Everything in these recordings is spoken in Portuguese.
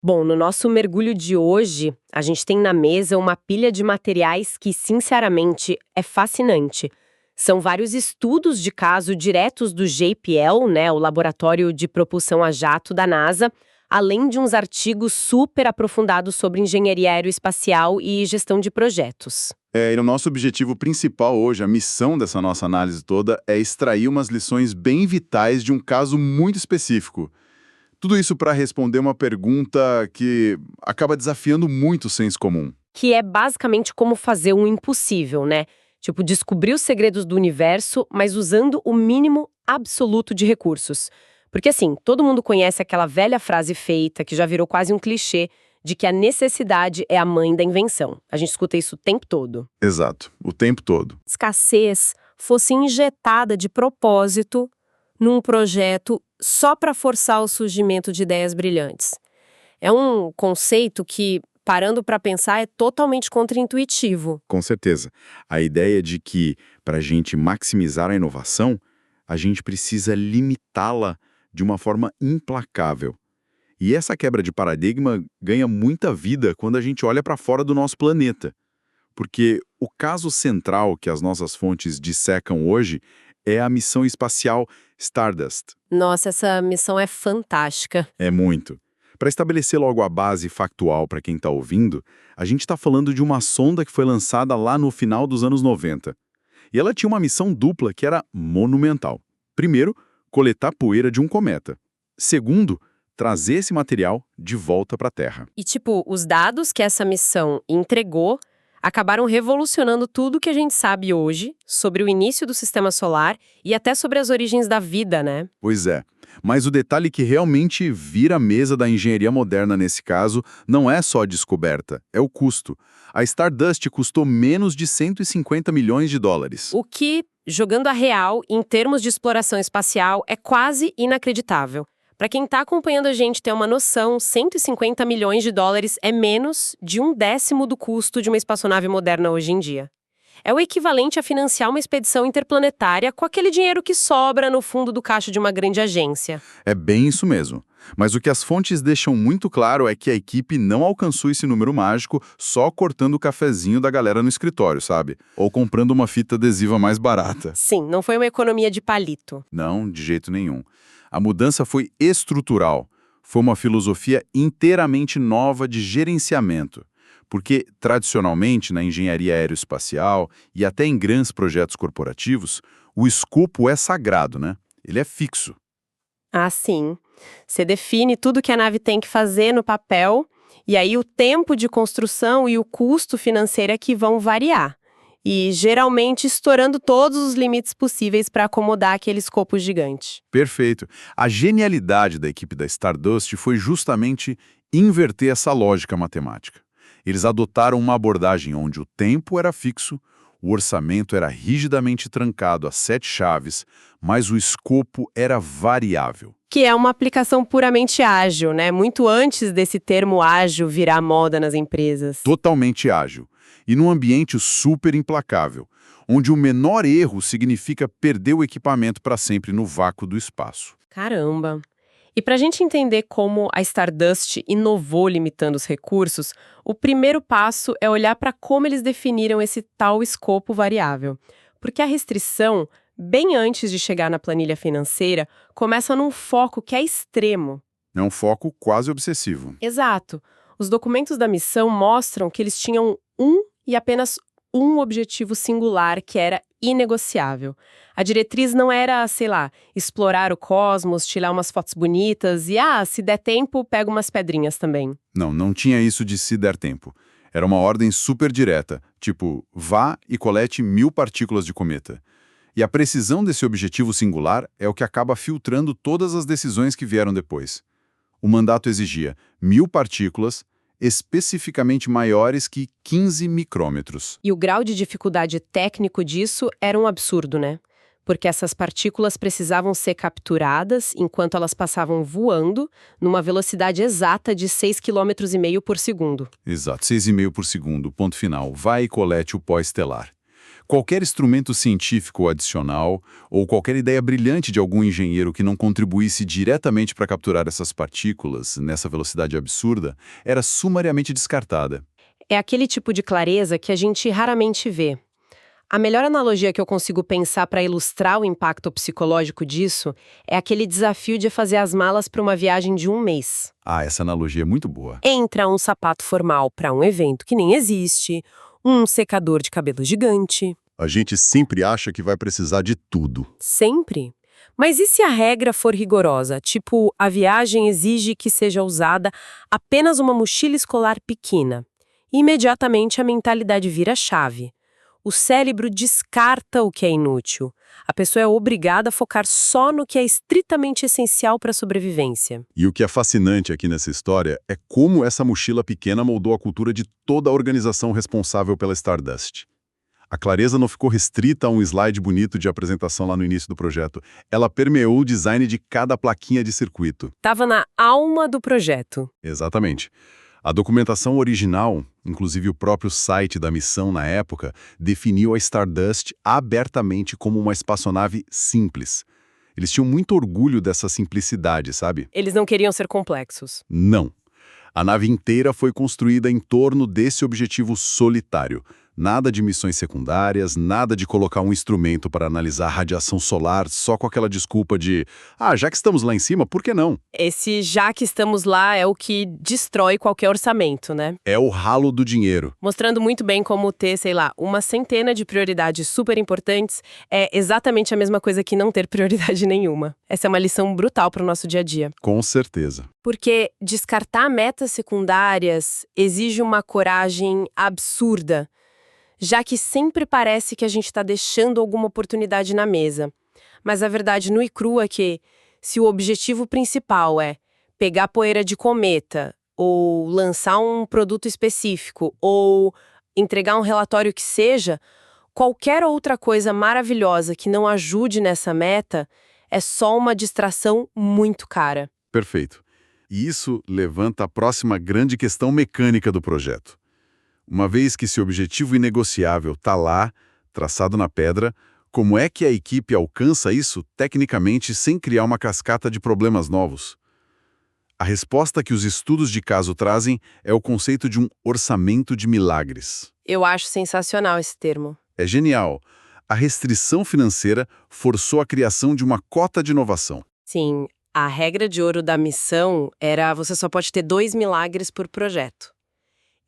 Bom, no nosso mergulho de hoje, a gente tem na mesa uma pilha de materiais que, sinceramente, é fascinante. São vários estudos de caso diretos do JPL, né, o Laboratório de Propulsão a Jato da NASA, além de uns artigos super aprofundados sobre engenharia aeroespacial e gestão de projetos. E o nosso objetivo principal hoje, a missão dessa nossa análise toda, é extrair umas lições bem vitais de um caso muito específico. Tudo isso para responder uma pergunta que acaba desafiando muito o senso comum. Que é basicamente como fazer um impossível, né? Tipo, descobrir os segredos do universo, mas usando o mínimo absoluto de recursos. Porque assim, todo mundo conhece aquela velha frase feita, que já virou quase um clichê, de que a necessidade é a mãe da invenção. A gente escuta isso o tempo todo. Exato, o tempo todo. Escassez fosse injetada de propósito num projeto só para forçar o surgimento de ideias brilhantes. É um conceito que, parando para pensar, é totalmente contraintuitivo. Com certeza. A ideia de que, para a gente maximizar a inovação, a gente precisa limitá-la de uma forma implacável. E essa quebra de paradigma ganha muita vida quando a gente olha para fora do nosso planeta. Porque o caso central que as nossas fontes dissecam hoje é a missão espacial Stardust. Nossa, essa missão é fantástica. É muito. Para estabelecer logo a base factual para quem está ouvindo, a gente está falando de uma sonda que foi lançada lá no final dos anos 90. E ela tinha uma missão dupla que era monumental. Primeiro, coletar poeira de um cometa. Segundo, trazer esse material de volta para a Terra. E, tipo, os dados que essa missão entregou acabaram revolucionando tudo que a gente sabe hoje sobre o início do sistema solar e até sobre as origens da vida, né? Pois é. Mas o detalhe que realmente vira a mesa da engenharia moderna nesse caso não é só a descoberta, é o custo. A Stardust custou menos de 150 milhões de dólares. O que, jogando a real, em termos de exploração espacial, é quase inacreditável. Para quem está acompanhando a gente ter uma noção, 150 milhões de dólares é menos de 1/10 do custo de uma espaçonave moderna hoje em dia. É o equivalente a financiar uma expedição interplanetária com aquele dinheiro que sobra no fundo do caixa de uma grande agência. É bem isso mesmo. Mas o que as fontes deixam muito claro é que a equipe não alcançou esse número mágico só cortando o cafezinho da galera no escritório, sabe? Ou comprando uma fita adesiva mais barata. Sim, não foi uma economia de palito. Não, de jeito nenhum. A mudança foi estrutural. Foi uma filosofia inteiramente nova de gerenciamento. Porque, tradicionalmente, na engenharia aeroespacial e até em grandes projetos corporativos, o escopo é sagrado, né? Ele é fixo. Ah, sim. Você define tudo que a nave tem que fazer no papel, e aí o tempo de construção e o custo financeiro é que vão variar. E, geralmente, estourando todos os limites possíveis para acomodar aquele escopo gigante. Perfeito. A genialidade da equipe da Stardust foi justamente inverter essa lógica matemática. Eles adotaram uma abordagem onde o tempo era fixo, o orçamento era rigidamente trancado a 7 chaves, mas o escopo era variável. Que é uma aplicação puramente ágil, né? Muito antes desse termo ágil virar moda nas empresas. Totalmente ágil. E num ambiente super implacável, onde o menor erro significa perder o equipamento para sempre no vácuo do espaço. Caramba! E para a gente entender como a Stardust inovou limitando os recursos, o primeiro passo é olhar para como eles definiram esse tal escopo variável. Porque a restrição, bem antes de chegar na planilha financeira, começa num foco que é extremo. É um foco quase obsessivo. Exato. Os documentos da missão mostram que eles tinham e apenas um objetivo singular que era inegociável. A diretriz não era, sei lá, explorar o cosmos, tirar umas fotos bonitas e, se der tempo, pega umas pedrinhas também. Não tinha isso de se der tempo. Era uma ordem super direta, tipo, vá e colete 1000 partículas de cometa. E a precisão desse objetivo singular é o que acaba filtrando todas as decisões que vieram depois. O mandato exigia 1000 partículas, especificamente maiores que 15 micrômetros. E o grau de dificuldade técnico disso era um absurdo, né? Porque essas partículas precisavam ser capturadas enquanto elas passavam voando numa velocidade exata de 6,5 km por segundo. Exato, 6,5 por segundo, ponto final. Vai e colete o pó estelar. Qualquer instrumento científico adicional ou qualquer ideia brilhante de algum engenheiro que não contribuísse diretamente para capturar essas partículas nessa velocidade absurda era sumariamente descartada. É aquele tipo de clareza que a gente raramente vê. A melhor analogia que eu consigo pensar para ilustrar o impacto psicológico disso é aquele desafio de fazer as malas para uma viagem de 1 mês. Ah, essa analogia é muito boa. Entra um sapato formal para um evento que nem existe, um secador de cabelo gigante. A gente sempre acha que vai precisar de tudo. Sempre. Mas e se a regra for rigorosa? Tipo, a viagem exige que seja usada apenas uma mochila escolar pequena. Imediatamente a mentalidade vira chave. O cérebro descarta o que é inútil. A pessoa é obrigada a focar só no que é estritamente essencial para a sobrevivência. E o que é fascinante aqui nessa história é como essa mochila pequena moldou a cultura de toda a organização responsável pela Stardust. A clareza não ficou restrita a um slide bonito de apresentação lá no início do projeto. Ela permeou o design de cada plaquinha de circuito. Estava na alma do projeto. Exatamente. A documentação original, inclusive o próprio site da missão na época, definiu a Stardust abertamente como uma espaçonave simples. Eles tinham muito orgulho dessa simplicidade, sabe? Eles não queriam ser complexos. Não. A nave inteira foi construída em torno desse objetivo solitário. Nada de missões secundárias, nada de colocar um instrumento para analisar a radiação solar só com aquela desculpa de já que estamos lá em cima, por que não? Esse já que estamos lá é o que destrói qualquer orçamento, né? É o ralo do dinheiro. Mostrando muito bem como ter, sei lá, uma centena de prioridades super importantes é exatamente a mesma coisa que não ter prioridade nenhuma. Essa é uma lição brutal para o nosso dia a dia. Com certeza. Porque descartar metas secundárias exige uma coragem absurda, já que sempre parece que a gente está deixando alguma oportunidade na mesa. Mas a verdade nua e crua é que, se o objetivo principal é pegar poeira de cometa, ou lançar um produto específico, ou entregar um relatório que seja, qualquer outra coisa maravilhosa que não ajude nessa meta é só uma distração muito cara. Perfeito. E isso levanta a próxima grande questão mecânica do projeto. Uma vez que esse objetivo inegociável está lá, traçado na pedra, como é que a equipe alcança isso tecnicamente sem criar uma cascata de problemas novos? A resposta que os estudos de caso trazem é o conceito de um orçamento de milagres. Eu acho sensacional esse termo. É genial. A restrição financeira forçou a criação de uma cota de inovação. Sim, a regra de ouro da missão era você só pode ter 2 milagres por projeto.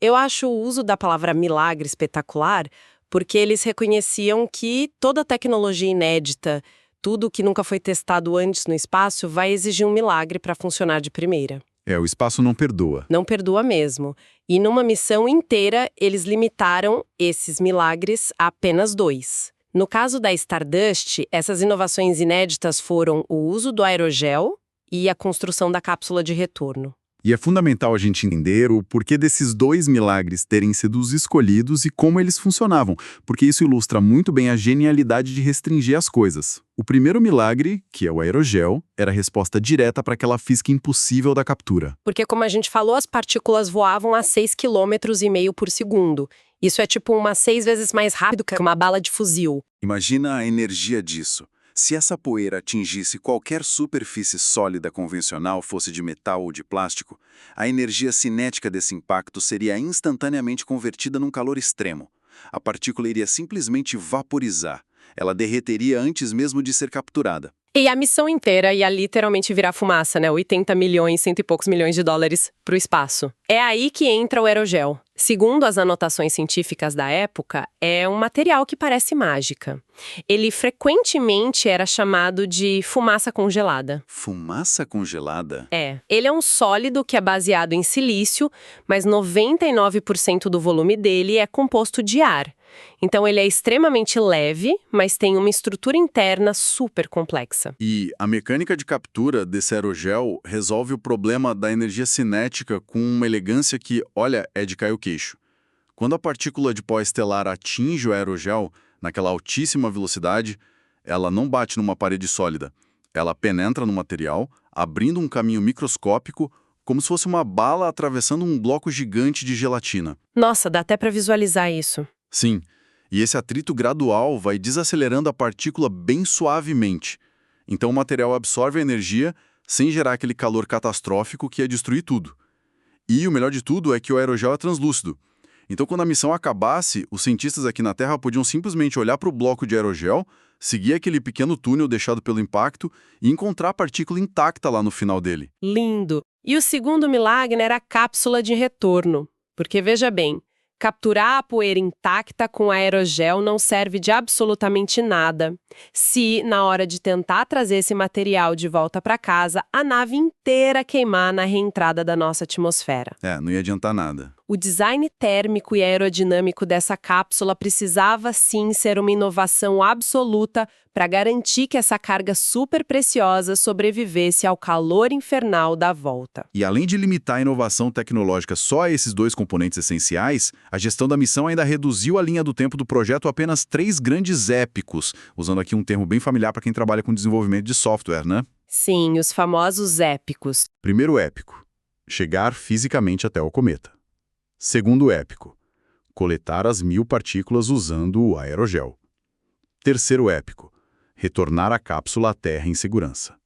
Eu acho o uso da palavra milagre espetacular porque eles reconheciam que toda tecnologia inédita, tudo que nunca foi testado antes no espaço, vai exigir um milagre para funcionar de primeira. O espaço não perdoa. Não perdoa mesmo. E numa missão inteira, eles limitaram esses milagres a apenas 2. No caso da Stardust, essas inovações inéditas foram o uso do aerogel e a construção da cápsula de retorno. E é fundamental a gente entender o porquê desses 2 milagres terem sido os escolhidos e como eles funcionavam, porque isso ilustra muito bem a genialidade de restringir as coisas. O primeiro milagre, que é o aerogel, era a resposta direta para aquela física impossível da captura. Porque, como a gente falou, as partículas voavam a 6,5 km por segundo. Isso é tipo umas 6 vezes mais rápido que uma bala de fuzil. Imagina a energia disso. Se essa poeira atingisse qualquer superfície sólida convencional, fosse de metal ou de plástico, a energia cinética desse impacto seria instantaneamente convertida num calor extremo. A partícula iria simplesmente vaporizar. Ela derreteria antes mesmo de ser capturada. E a missão inteira ia literalmente virar fumaça, né? 80 milhões, cento e poucos milhões de dólares para o espaço. É aí que entra o aerogel. Segundo as anotações científicas da época, é um material que parece mágica. Ele frequentemente era chamado de fumaça congelada. Fumaça congelada? Ele é um sólido que é baseado em silício, mas 99% do volume dele é composto de ar. Então ele é extremamente leve, mas tem uma estrutura interna super complexa. E a mecânica de captura desse aerogel resolve o problema da energia cinética com uma elegância que, olha, é de cair o queixo. Quando a partícula de pó estelar atinge o aerogel, naquela altíssima velocidade, ela não bate numa parede sólida. Ela penetra no material, abrindo um caminho microscópico, como se fosse uma bala atravessando um bloco gigante de gelatina. Nossa, dá até para visualizar isso. Sim, E esse atrito gradual vai desacelerando a partícula bem suavemente. Então o material absorve a energia sem gerar aquele calor catastrófico que ia destruir tudo. E o melhor de tudo é que o aerogel é translúcido. Então, quando a missão acabasse, os cientistas aqui na Terra podiam simplesmente olhar para o bloco de aerogel, seguir aquele pequeno túnel deixado pelo impacto e encontrar a partícula intacta lá no final dele. Lindo! E o segundo milagre era a cápsula de retorno. Porque, veja bem, capturar a poeira intacta com aerogel não serve de absolutamente nada se, na hora de tentar trazer esse material de volta para casa, a nave inteira queimar na reentrada da nossa atmosfera. Não ia adiantar nada. O design térmico e aerodinâmico dessa cápsula precisava sim ser uma inovação absoluta para garantir que essa carga super preciosa sobrevivesse ao calor infernal da volta. E além de limitar a inovação tecnológica só a esses dois componentes essenciais, a gestão da missão ainda reduziu a linha do tempo do projeto a apenas 3 grandes épicos, usando aqui um termo bem familiar para quem trabalha com desenvolvimento de software, né? Sim, os famosos épicos. Primeiro épico, chegar fisicamente até o cometa. Segundo épico, coletar as 1000 partículas usando o aerogel. Terceiro épico, retornar a cápsula à Terra em segurança.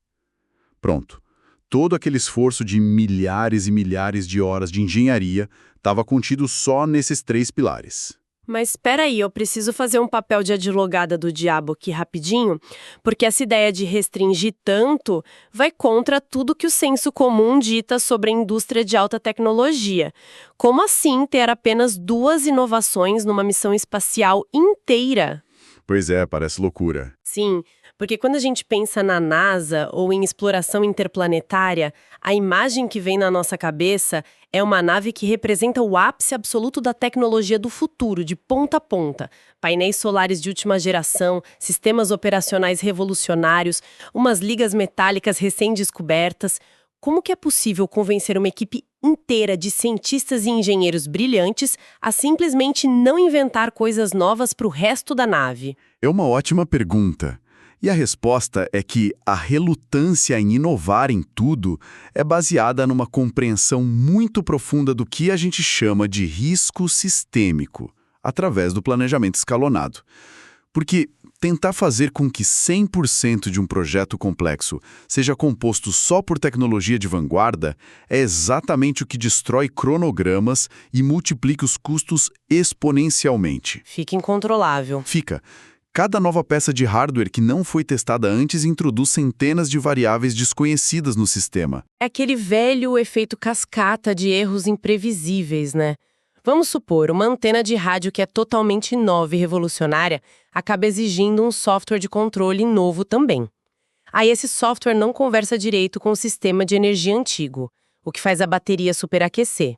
Pronto. Todo aquele esforço de milhares e milhares de horas de engenharia estava contido só nesses 3 pilares. Mas espera aí, eu preciso fazer um papel de advogada do diabo aqui rapidinho, porque essa ideia de restringir tanto vai contra tudo que o senso comum dita sobre a indústria de alta tecnologia. Como assim ter apenas 2 inovações numa missão espacial inteira? Pois é, parece loucura. Sim, porque quando a gente pensa na NASA ou em exploração interplanetária, a imagem que vem na nossa cabeça é uma nave que representa o ápice absoluto da tecnologia do futuro, de ponta a ponta. Painéis solares de última geração, sistemas operacionais revolucionários, umas ligas metálicas recém-descobertas. Como que é possível convencer uma equipe inteira de cientistas e engenheiros brilhantes a simplesmente não inventar coisas novas para o resto da nave? É uma ótima pergunta. E a resposta é que a relutância em inovar em tudo é baseada numa compreensão muito profunda do que a gente chama de risco sistêmico, através do planejamento escalonado. Porque tentar fazer com que 100% de um projeto complexo seja composto só por tecnologia de vanguarda é exatamente o que destrói cronogramas e multiplica os custos exponencialmente. Fica incontrolável. Fica. Cada nova peça de hardware que não foi testada antes introduz centenas de variáveis desconhecidas no sistema. É aquele velho efeito cascata de erros imprevisíveis, né? Vamos supor, uma antena de rádio que é totalmente nova e revolucionária acaba exigindo um software de controle novo também. Aí esse software não conversa direito com o sistema de energia antigo, o que faz a bateria superaquecer.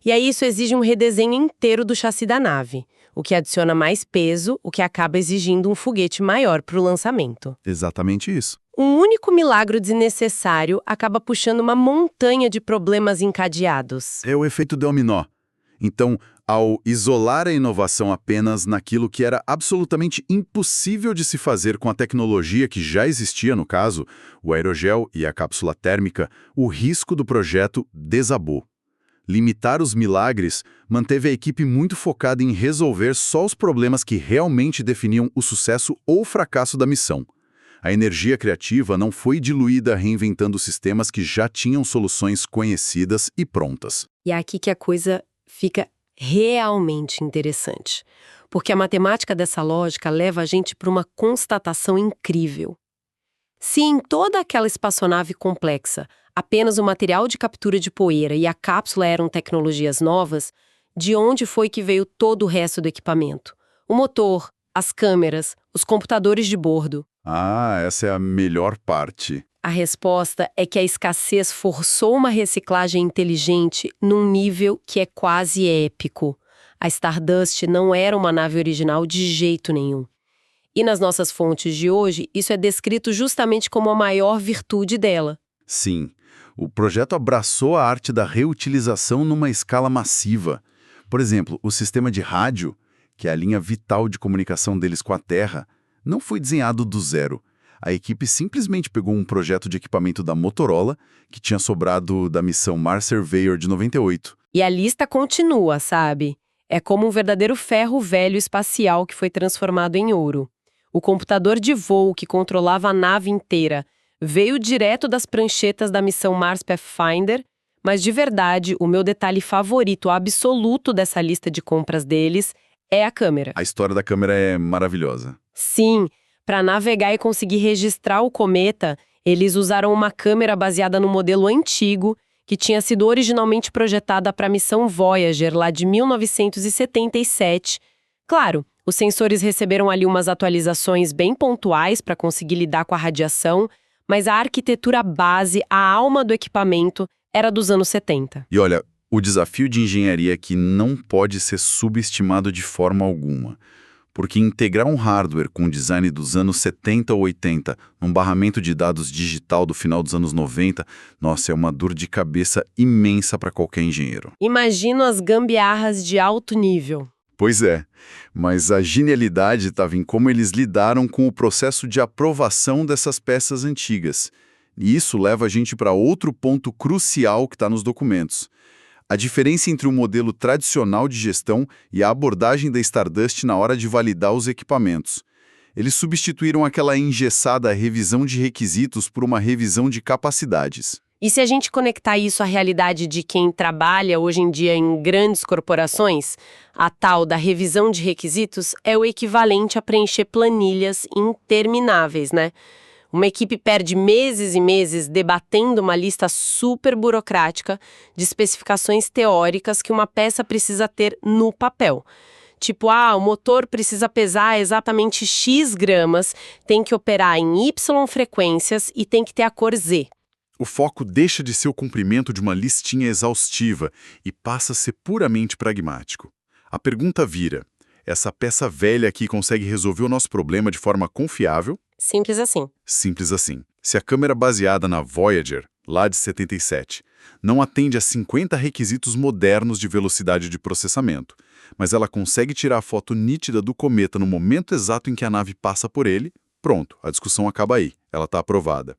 E aí isso exige um redesenho inteiro do chassi da nave, o que adiciona mais peso, o que acaba exigindo um foguete maior para o lançamento. Exatamente isso. Um único milagre desnecessário acaba puxando uma montanha de problemas encadeados. É o efeito dominó. Então, ao isolar a inovação apenas naquilo que era absolutamente impossível de se fazer com a tecnologia que já existia, no caso, o aerogel e a cápsula térmica, o risco do projeto desabou. Limitar os milagres manteve a equipe muito focada em resolver só os problemas que realmente definiam o sucesso ou fracasso da missão. A energia criativa não foi diluída reinventando sistemas que já tinham soluções conhecidas e prontas. E é aqui que a coisa fica realmente interessante, porque a matemática dessa lógica leva a gente para uma constatação incrível. Se em toda aquela espaçonave complexa apenas o material de captura de poeira e a cápsula eram tecnologias novas, de onde foi que veio todo o resto do equipamento? O motor, as câmeras, os computadores de bordo. Ah, essa é a melhor parte. A resposta é que a escassez forçou uma reciclagem inteligente num nível que é quase épico. A Stardust não era uma nave original de jeito nenhum. E nas nossas fontes de hoje, isso é descrito justamente como a maior virtude dela. Sim, o projeto abraçou a arte da reutilização numa escala massiva. Por exemplo, o sistema de rádio, que é a linha vital de comunicação deles com a Terra, não foi desenhado do zero. A equipe simplesmente pegou um projeto de equipamento da Motorola, que tinha sobrado da missão Mars Surveyor de 98. E a lista continua, sabe? É como um verdadeiro ferro velho espacial que foi transformado em ouro. O computador de voo que controlava a nave inteira veio direto das pranchetas da missão Mars Pathfinder, mas de verdade, o meu detalhe favorito absoluto dessa lista de compras deles é a câmera. A história da câmera é maravilhosa. Sim, para navegar e conseguir registrar o cometa, eles usaram uma câmera baseada no modelo antigo, que tinha sido originalmente projetada para a missão Voyager, lá de 1977. Claro, os sensores receberam ali umas atualizações bem pontuais para conseguir lidar com a radiação, mas a arquitetura base, a alma do equipamento, era dos anos 70. E olha, o desafio de engenharia aqui não pode ser subestimado de forma alguma. Porque integrar um hardware com o design dos anos 70 ou 80 num barramento de dados digital do final dos anos 90, nossa, é uma dor de cabeça imensa para qualquer engenheiro. Imagino as gambiarras de alto nível. Pois é, mas a genialidade estava em como eles lidaram com o processo de aprovação dessas peças antigas. E isso leva a gente para outro ponto crucial que está nos documentos. A diferença entre o modelo tradicional de gestão e a abordagem da Stardust na hora de validar os equipamentos. Eles substituíram aquela engessada revisão de requisitos por uma revisão de capacidades. E se a gente conectar isso à realidade de quem trabalha hoje em dia em grandes corporações, a tal da revisão de requisitos é o equivalente a preencher planilhas intermináveis, né? Uma equipe perde meses e meses debatendo uma lista super burocrática de especificações teóricas que uma peça precisa ter no papel. Tipo, o motor precisa pesar exatamente X gramas, tem que operar em Y frequências e tem que ter a cor Z. O foco deixa de ser o cumprimento de uma listinha exaustiva e passa a ser puramente pragmático. A pergunta vira: essa peça velha aqui consegue resolver o nosso problema de forma confiável? Simples assim. Simples assim. Se a câmera baseada na Voyager, lá de 77, não atende a 50 requisitos modernos de velocidade de processamento, mas ela consegue tirar a foto nítida do cometa no momento exato em que a nave passa por ele, pronto, a discussão acaba aí, ela está aprovada.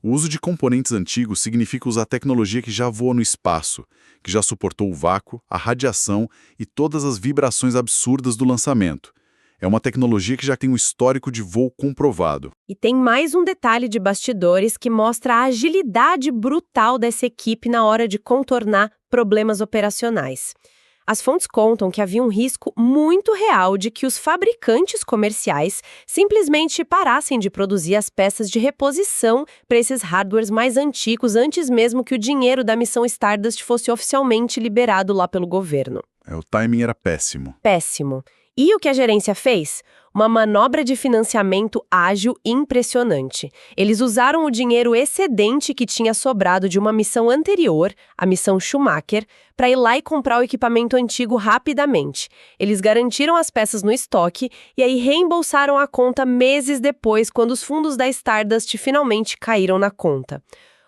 O uso de componentes antigos significa usar tecnologia que já voa no espaço, que já suportou o vácuo, a radiação e todas as vibrações absurdas do lançamento. É uma tecnologia que já tem um histórico de voo comprovado. E tem mais um detalhe de bastidores que mostra a agilidade brutal dessa equipe na hora de contornar problemas operacionais. As fontes contam que havia um risco muito real de que os fabricantes comerciais simplesmente parassem de produzir as peças de reposição para esses hardwares mais antigos antes mesmo que o dinheiro da missão Stardust fosse oficialmente liberado lá pelo governo. O timing era péssimo. Péssimo. E o que a gerência fez? Uma manobra de financiamento ágil e impressionante. Eles usaram o dinheiro excedente que tinha sobrado de uma missão anterior, a missão Schumacher, para ir lá e comprar o equipamento antigo rapidamente. Eles garantiram as peças no estoque e aí reembolsaram a conta meses depois, quando os fundos da Stardust finalmente caíram na conta.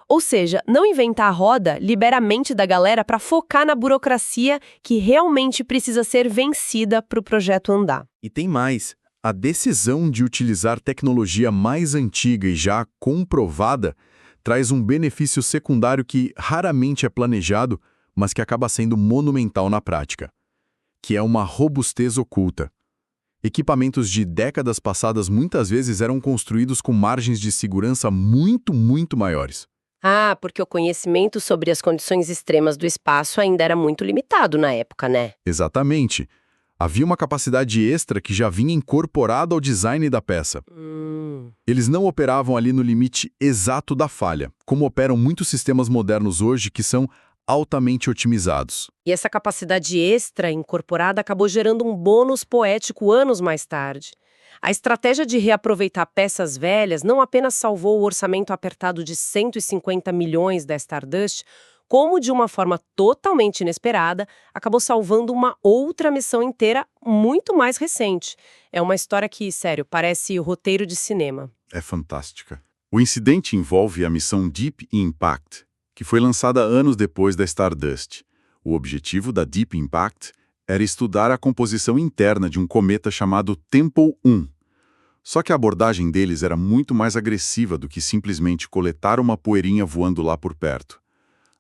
Ou seja, não inventar a roda libera a mente da galera para focar na burocracia que realmente precisa ser vencida para o projeto andar. E tem mais. A decisão de utilizar tecnologia mais antiga e já comprovada traz um benefício secundário que raramente é planejado, mas que acaba sendo monumental na prática, que é uma robustez oculta. Equipamentos de décadas passadas muitas vezes eram construídos com margens de segurança muito maiores. Porque o conhecimento sobre as condições extremas do espaço ainda era muito limitado na época, né? Exatamente. Havia uma capacidade extra que já vinha incorporada ao design da peça. Eles não operavam ali no limite exato da falha, como operam muitos sistemas modernos hoje que são altamente otimizados. E essa capacidade extra incorporada acabou gerando um bônus poético anos mais tarde. A estratégia de reaproveitar peças velhas não apenas salvou o orçamento apertado de 150 milhões da Stardust, como de uma forma totalmente inesperada, acabou salvando uma outra missão inteira muito mais recente. É uma história que, sério, parece roteiro de cinema. É fantástica. O incidente envolve a missão Deep Impact, que foi lançada anos depois da Stardust. O objetivo da Deep Impact era estudar a composição interna de um cometa chamado Tempel 1. Só que a abordagem deles era muito mais agressiva do que simplesmente coletar uma poeirinha voando lá por perto.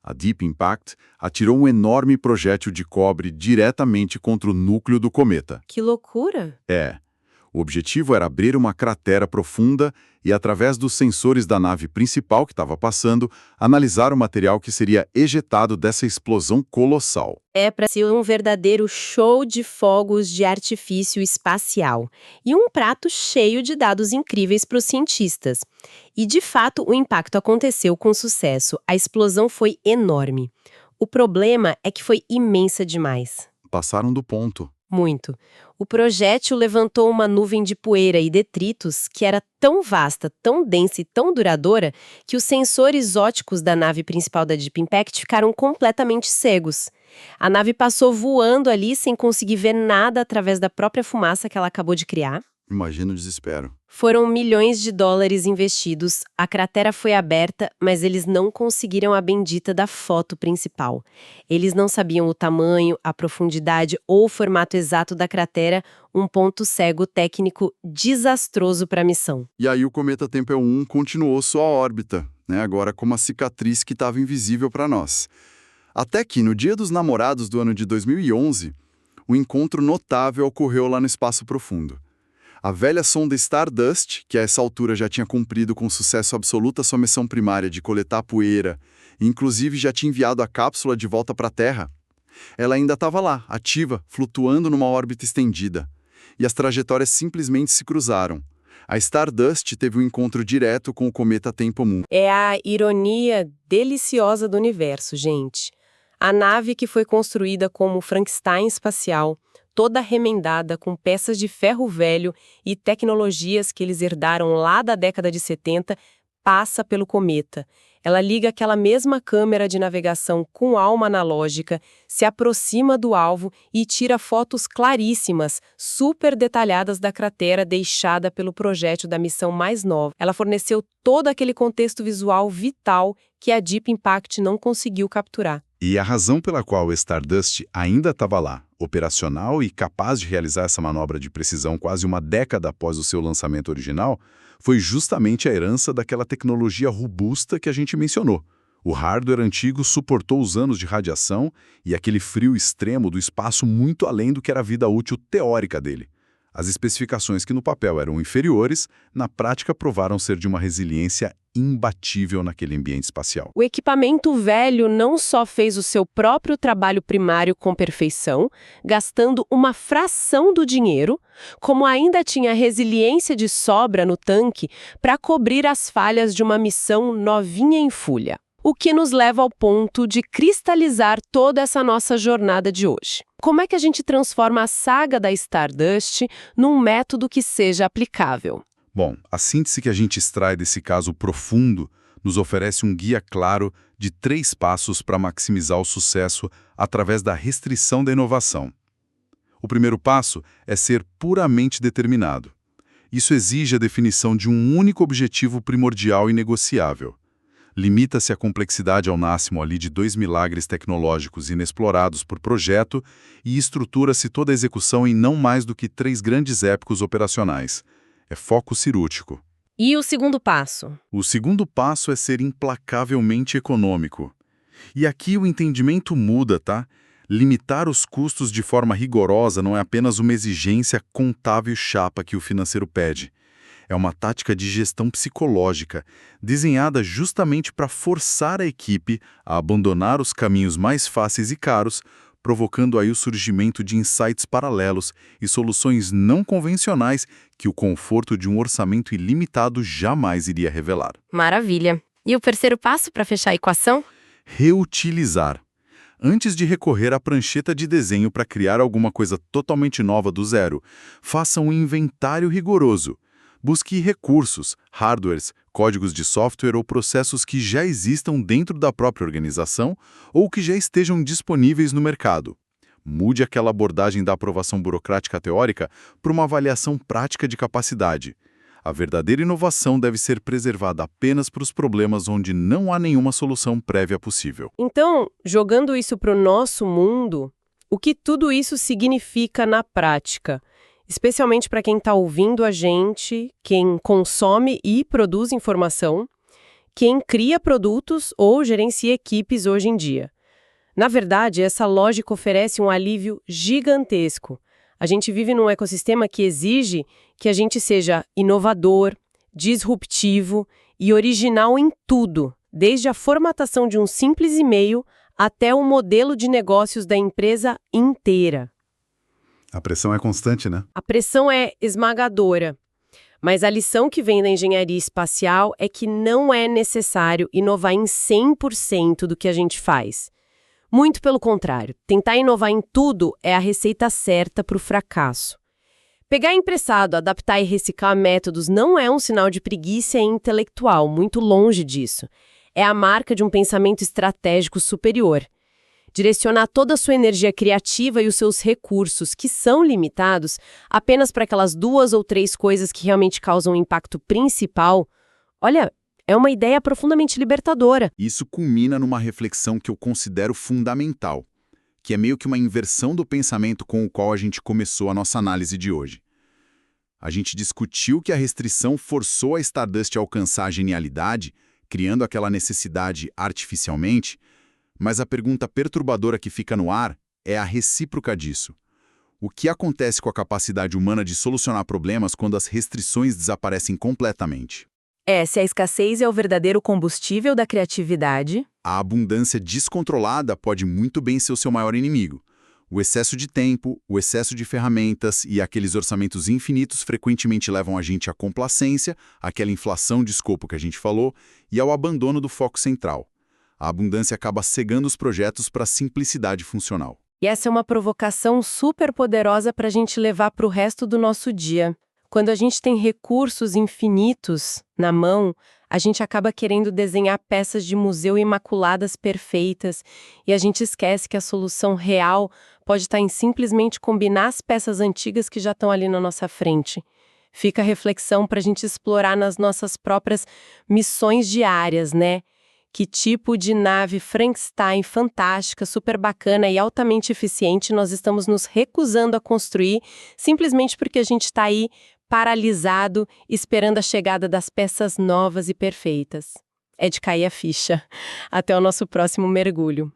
a Deep Impact, atirou um enorme projétil de cobre diretamente contra o núcleo do cometa. Que loucura! O objetivo era abrir uma cratera profunda e, através dos sensores da nave principal que estava passando, analisar o material que seria ejetado dessa explosão colossal. É para ser um verdadeiro show de fogos de artifício espacial e um prato cheio de dados incríveis para os cientistas. E, de fato, o impacto aconteceu com sucesso. A explosão foi enorme. O problema é que foi imensa demais. Passaram do ponto. Muito. O projétil levantou uma nuvem de poeira e detritos que era tão vasta, tão densa e tão duradoura que os sensores ópticos da nave principal da Deep Impact ficaram completamente cegos. A nave passou voando ali sem conseguir ver nada através da própria fumaça que ela acabou de criar. Imagina o desespero. Foram milhões de dólares investidos, a cratera foi aberta, mas eles não conseguiram a bendita da foto principal. Eles não sabiam o tamanho, a profundidade ou o formato exato da cratera, um ponto cego técnico desastroso para a missão. E aí o cometa Tempel 1 continuou sua órbita, agora com uma cicatriz que estava invisível para nós. Até que, no Dia dos Namorados do ano de 2011, um encontro notável ocorreu lá no espaço profundo. A velha sonda Stardust, que a essa altura já tinha cumprido com sucesso absoluto a sua missão primária de coletar poeira, e inclusive já tinha enviado a cápsula de volta para a Terra, ela ainda estava lá, ativa, flutuando numa órbita estendida. E as trajetórias simplesmente se cruzaram. A Stardust teve um encontro direto com o cometa Tempel 1. É a ironia deliciosa do universo, gente. A nave que foi construída como Frankenstein espacial, toda remendada com peças de ferro velho e tecnologias que eles herdaram lá da década de 70, passa pelo cometa. Ela liga aquela mesma câmera de navegação com alma analógica, se aproxima do alvo e tira fotos claríssimas, super detalhadas da cratera deixada pelo projétil da missão mais nova. Ela forneceu todo aquele contexto visual vital que a Deep Impact não conseguiu capturar. E a razão pela qual o Stardust ainda estava lá, operacional e capaz de realizar essa manobra de precisão quase uma década após o seu lançamento original, foi justamente a herança daquela tecnologia robusta que a gente mencionou. O hardware antigo suportou os anos de radiação e aquele frio extremo do espaço muito além do que era a vida útil teórica dele. As especificações que no papel eram inferiores, na prática provaram ser de uma resiliência imbatível naquele ambiente espacial. O equipamento velho não só fez o seu próprio trabalho primário com perfeição, gastando uma fração do dinheiro, como ainda tinha resiliência de sobra no tanque para cobrir as falhas de uma missão novinha em folha. O que nos leva ao ponto de cristalizar toda essa nossa jornada de hoje. Como é que a gente transforma a saga da Stardust num método que seja aplicável? Bom, a síntese que a gente extrai desse caso profundo nos oferece um guia claro de 3 passos para maximizar o sucesso através da restrição da inovação. O primeiro passo é ser puramente determinado. Isso exige a definição de um único objetivo primordial e negociável. Limita-se a complexidade ao máximo ali de 2 milagres tecnológicos inexplorados por projeto e estrutura-se toda a execução em não mais do que 3 grandes épicos operacionais. É foco cirúrgico. E o segundo passo? O segundo passo é ser implacavelmente econômico. E aqui o entendimento muda, tá? Limitar os custos de forma rigorosa não é apenas uma exigência contábil chapa que o financeiro pede. É uma tática de gestão psicológica, desenhada justamente para forçar a equipe a abandonar os caminhos mais fáceis e caros, provocando aí o surgimento de insights paralelos e soluções não convencionais que o conforto de um orçamento ilimitado jamais iria revelar. Maravilha! E o terceiro passo para fechar a equação? Reutilizar. Antes de recorrer à prancheta de desenho para criar alguma coisa totalmente nova do zero, faça um inventário rigoroso. Busque recursos, hardwares, códigos de software ou processos que já existam dentro da própria organização ou que já estejam disponíveis no mercado. Mude aquela abordagem da aprovação burocrática teórica para uma avaliação prática de capacidade. A verdadeira inovação deve ser preservada apenas para os problemas onde não há nenhuma solução prévia possível. Então, jogando isso para o nosso mundo, o que tudo isso significa na prática? Especialmente para quem está ouvindo a gente, quem consome e produz informação, quem cria produtos ou gerencia equipes hoje em dia. Na verdade, essa lógica oferece um alívio gigantesco. A gente vive num ecossistema que exige que a gente seja inovador, disruptivo e original em tudo, desde a formatação de um simples e-mail até o modelo de negócios da empresa inteira. A pressão é constante, né? A pressão é esmagadora. Mas a lição que vem da engenharia espacial é que não é necessário inovar em 100% do que a gente faz. Muito pelo contrário, tentar inovar em tudo é a receita certa para o fracasso. Pegar emprestado, adaptar e reciclar métodos não é um sinal de preguiça intelectual, muito longe disso. É a marca de um pensamento estratégico superior. Direcionar toda a sua energia criativa e os seus recursos, que são limitados, apenas para aquelas 2 ou 3 coisas que realmente causam o impacto principal, olha, é uma ideia profundamente libertadora. Isso culmina numa reflexão que eu considero fundamental, que é meio que uma inversão do pensamento com o qual a gente começou a nossa análise de hoje. A gente discutiu que a restrição forçou a Stardust a alcançar a genialidade, criando aquela necessidade artificialmente, mas a pergunta perturbadora que fica no ar é a recíproca disso. O que acontece com a capacidade humana de solucionar problemas quando as restrições desaparecem completamente? Se a escassez é o verdadeiro combustível da criatividade, A abundância descontrolada pode muito bem ser o seu maior inimigo. O excesso de tempo, o excesso de ferramentas e aqueles orçamentos infinitos frequentemente levam a gente à complacência, àquela inflação de escopo que a gente falou, e ao abandono do foco central. A abundância acaba cegando os projetos para a simplicidade funcional. E essa é uma provocação super poderosa para a gente levar para o resto do nosso dia. Quando a gente tem recursos infinitos na mão, a gente acaba querendo desenhar peças de museu imaculadas perfeitas e a gente esquece que a solução real pode estar em simplesmente combinar as peças antigas que já estão ali na nossa frente. Fica a reflexão para a gente explorar nas nossas próprias missões diárias, né? Que tipo de nave Frankenstein fantástica, super bacana e altamente eficiente nós estamos nos recusando a construir simplesmente porque a gente está aí paralisado, esperando a chegada das peças novas e perfeitas. É de cair a ficha. Até o nosso próximo mergulho.